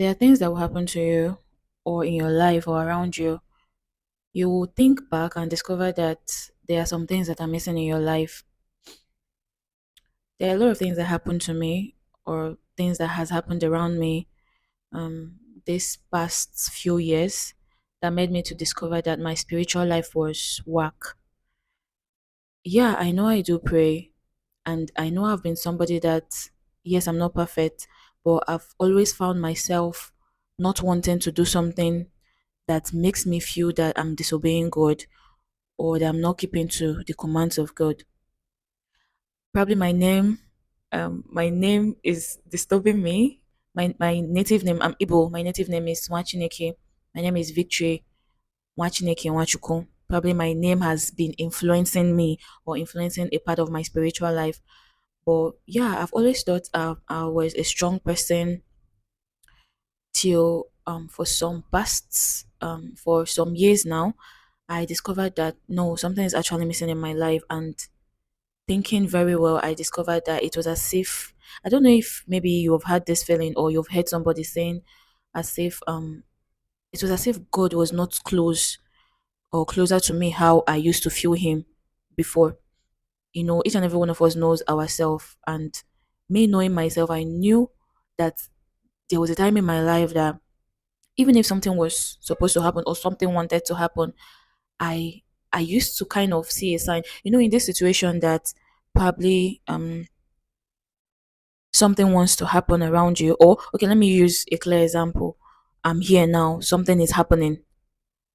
There are things that will happen to you or in your life or around you. You will think back and discover that there are some things that are missing in your life. There are a lot of things that happened to me or things that has happened around me um this past few years that made me to discover that my spiritual life was whack. Yeah, I know I do pray, and I know I've been somebody that, yes, I'm not perfect, but I've always found myself not wanting to do something that makes me feel that I'm disobeying God or that I'm not keeping to the commands of God. Probably my name is disturbing me. My native name, I'm Igbo. My native name is Nwachineke. My name is Victory Nwachineke Nwachuku. Probably my name has been influencing me or influencing a part of my spiritual life. But yeah, I've always thought I was a strong person till for some past for some years now. I discovered that no, something is actually missing in my life, and thinking very well, I discovered that it was as if, I don't know if maybe you've had this feeling or you've heard somebody saying as if it was as if God was not close or closer to me how I used to feel him before. You know, each and every one of us knows ourselves, and me knowing myself, I knew that there was a time in my life that even if something was supposed to happen or something wanted to happen, I I used to kind of see a sign, you know, in this situation that probably something wants to happen around you. Or okay, let me use a clear example. I'm here now, something is happening.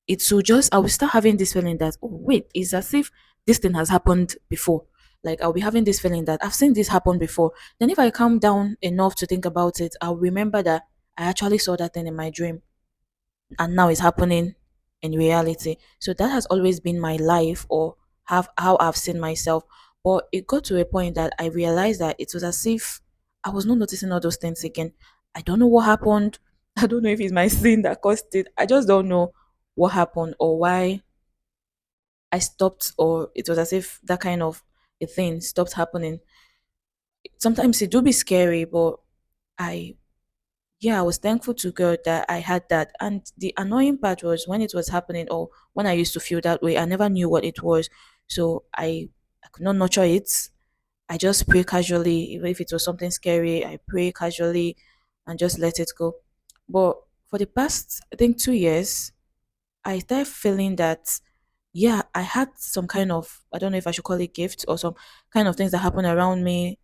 It will just, I will start having this feeling that, oh wait, it's as if this thing has happened before. Like I'll be having this feeling that I've seen this happen before. Then if I calm down enough to think about it, I'll remember that I actually saw that thing in my dream and now it's happening in reality. So that has always been my life, or have how I've seen myself. But it got to a point that I realized that it was as if I was not noticing all those things again. I don't know what happened. I don't know if it's my sin that caused it. I just don't know what happened or why I stopped, or it was as if that kind of a thing stopped happening. Sometimes it do be scary, but I yeah, I was thankful to God that I had that. And the annoying part was when it was happening, or when I used to feel that way, I never knew what it was. So I could not nurture it. I just pray casually. Even if it was something scary, I pray casually and just let it go. But for the past, I think 2 years, I started feeling that, yeah, I had some kind of, I don't know if I should call it gift or some kind of things that happen around me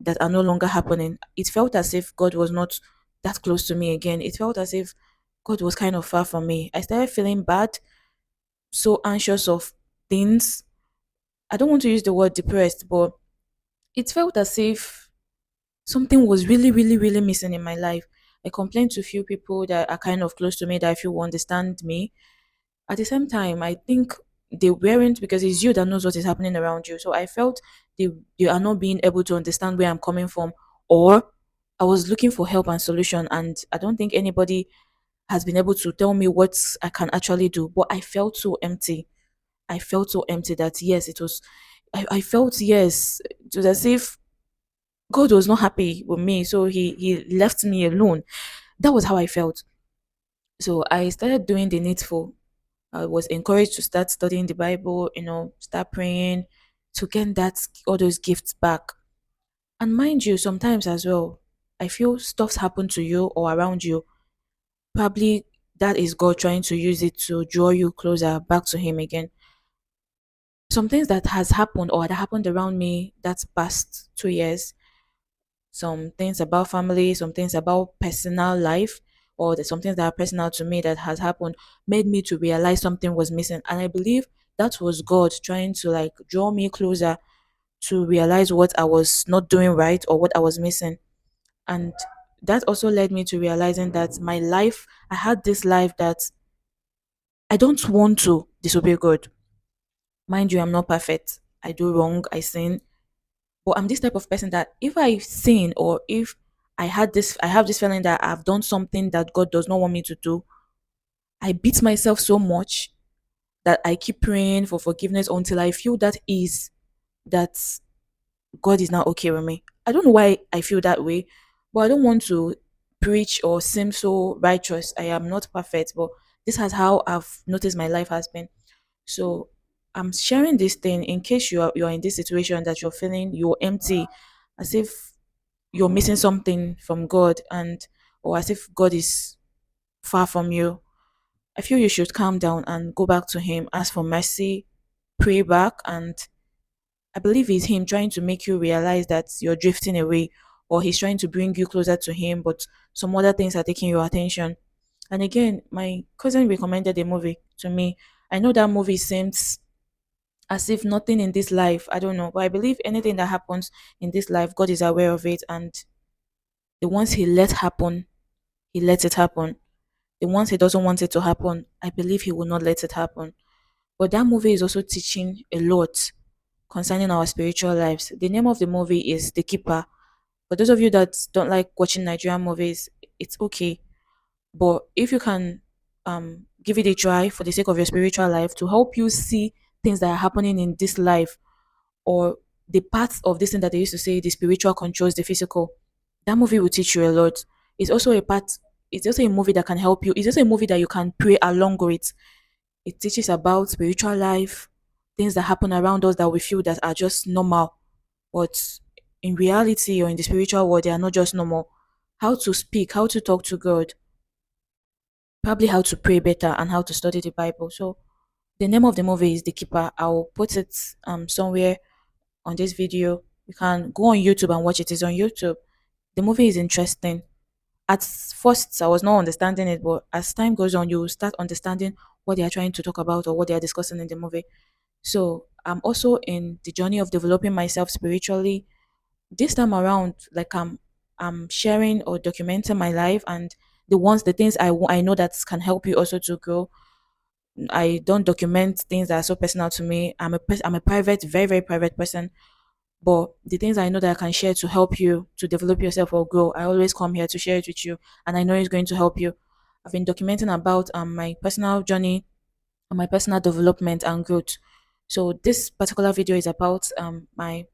that are no longer happening. It felt as if God was not that close to me again. It felt as if God was kind of far from me. I started feeling bad, so anxious of things. I don't want to use the word depressed, but it felt as if something was really, really, really missing in my life. I complained to a few people that are kind of close to me that I feel will understand me. At the same time, I think they weren't, because it's you that knows what is happening around you. So I felt they are not being able to understand where I'm coming from, or I was looking for help and solution, and I don't think anybody has been able to tell me what I can actually do. But I felt so empty. I felt so empty that yes, it was. I felt, yes, it was as if God was not happy with me, so he left me alone. That was how I felt. So I started doing the needful. I was encouraged to start studying the Bible, you know, start praying to get that all those gifts back. And mind you, sometimes as well, I feel stuff's happen to you or around you. Probably that is God trying to use it to draw you closer back to Him again. Some things that has happened or that happened around me that's past 2 years, some things about family, some things about personal life, or some things that are personal to me that has happened, made me to realize something was missing. And I believe that was God trying to like draw me closer to realize what I was not doing right or what I was missing. And that also led me to realizing that my life, I had this life that I don't want to disobey God. Mind you, I'm not perfect. I do wrong, I sin, but I'm this type of person that if I sin, or if I have this feeling that I've done something that God does not want me to do, I beat myself so much that I keep praying for forgiveness until I feel that ease that God is not okay with me. I don't know why I feel that way, but I don't want to. preach or seem so righteous. I am not perfect, but this is how I've noticed my life has been. So I'm sharing this thing in case you are in this situation that you're feeling you're empty, as if you're missing something from God, and or as if God is far from you. I feel you should calm down and go back to Him, ask for mercy, pray back, and I believe it's Him trying to make you realize that you're drifting away, or He's trying to bring you closer to Him, but some other things are taking your attention. And again, my cousin recommended a movie to me. I know that movie seems as if nothing in this life, I don't know, but I believe anything that happens in this life, God is aware of it, and the ones He let happen, He lets it happen. The ones He doesn't want it to happen, I believe He will not let it happen. But that movie is also teaching a lot concerning our spiritual lives. The name of the movie is The Keeper. For those of you that don't like watching Nigerian movies, it's okay. But if you can give it a try for the sake of your spiritual life to help you see things that are happening in this life, or the parts of this thing that they used to say the spiritual controls the physical, that movie will teach you a lot. It's also a part, it's also a movie that can help you. It's also a movie that you can pray along with. It teaches about spiritual life, things that happen around us that we feel that are just normal, but in reality or in the spiritual world, they are not just normal. How to speak, how to talk to God, probably how to pray better, and how to study the Bible. So the name of the movie is The Keeper. I'll put it somewhere on this video. You can go on YouTube and watch it. It's on YouTube. The movie is interesting. At first, I was not understanding it, but as time goes on, you will start understanding what they are trying to talk about or what they are discussing in the movie. So I'm also in the journey of developing myself spiritually. This time around, like I'm sharing or documenting my life, and the things I know that can help you also to grow. I don't document things that are so personal to me. I'm a private, very very private person. But the things I know that I can share to help you to develop yourself or grow, I always come here to share it with you, and I know it's going to help you. I've been documenting about my personal journey and my personal development and growth. So this particular video is about my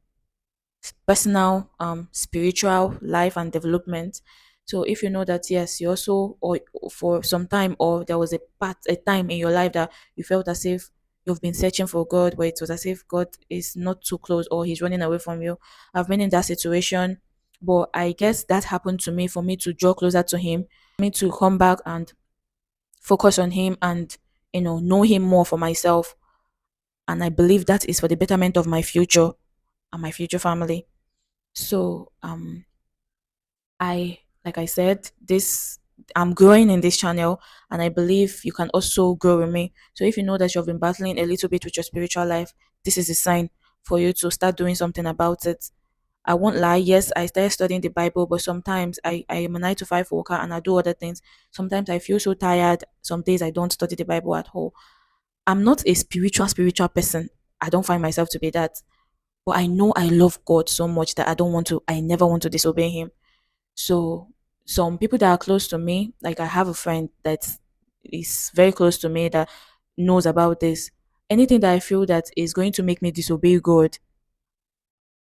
personal spiritual life and development. So if you know that, yes, you also, or for some time, or there was a time in your life that you felt as if you've been searching for God, but it was as if God is not too close or He's running away from you. I've been in that situation, but I guess that happened to me for me to draw closer to Him, me to come back and focus on Him, and know Him more for myself. And I believe that is for the betterment of my future and my future family. So I, like I said, this I'm growing in this channel, and I believe you can also grow with me. So if you know that you've been battling a little bit with your spiritual life, this is a sign for you to start doing something about it. I won't lie, yes, I started studying the Bible, but sometimes I am a 9 to 5 worker and I do other things. Sometimes I feel so tired. Some days I don't study the Bible at all. I'm not a spiritual person. I don't find myself to be that. But I know I love God so much that I never want to disobey Him. So some people that are close to me, like I have a friend that is very close to me that knows about this. Anything that I feel that is going to make me disobey God,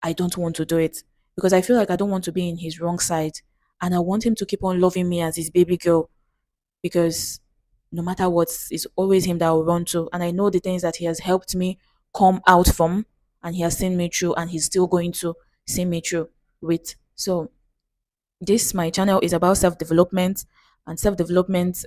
I don't want to do it, because I feel like I don't want to be in His wrong side, and I want Him to keep on loving me as His baby girl, because no matter what, it's always Him that I will run to, and I know the things that He has helped me come out from, and He has seen me through, and He's still going to see me through with. So this my channel is about self-development, and self-development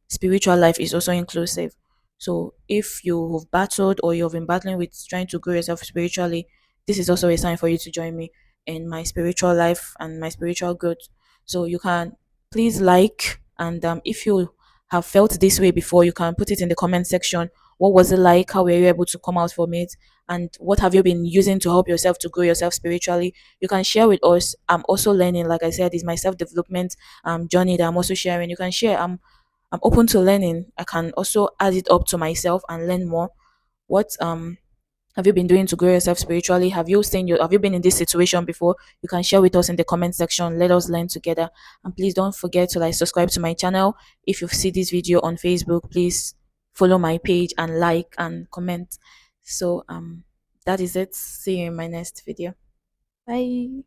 spiritual life is also inclusive. So if you've battled or you've been battling with trying to grow yourself spiritually, this is also a sign for you to join me in my spiritual life and my spiritual growth. So you can please like, and if you have felt this way before, you can put it in the comment section. What was it like? How were you able to come out from it? And what have you been using to help yourself to grow yourself spiritually? You can share with us. I'm also learning, like I said, is my self-development journey that I'm also sharing. You can share. I'm open to learning. I can also add it up to myself and learn more. What have you been doing to grow yourself spiritually? Have you been in this situation before? You can share with us in the comment section. Let us learn together. And please don't forget to like subscribe to my channel. If you see this video on Facebook, please follow my page and like and comment. So that is it. See you in my next video. Bye.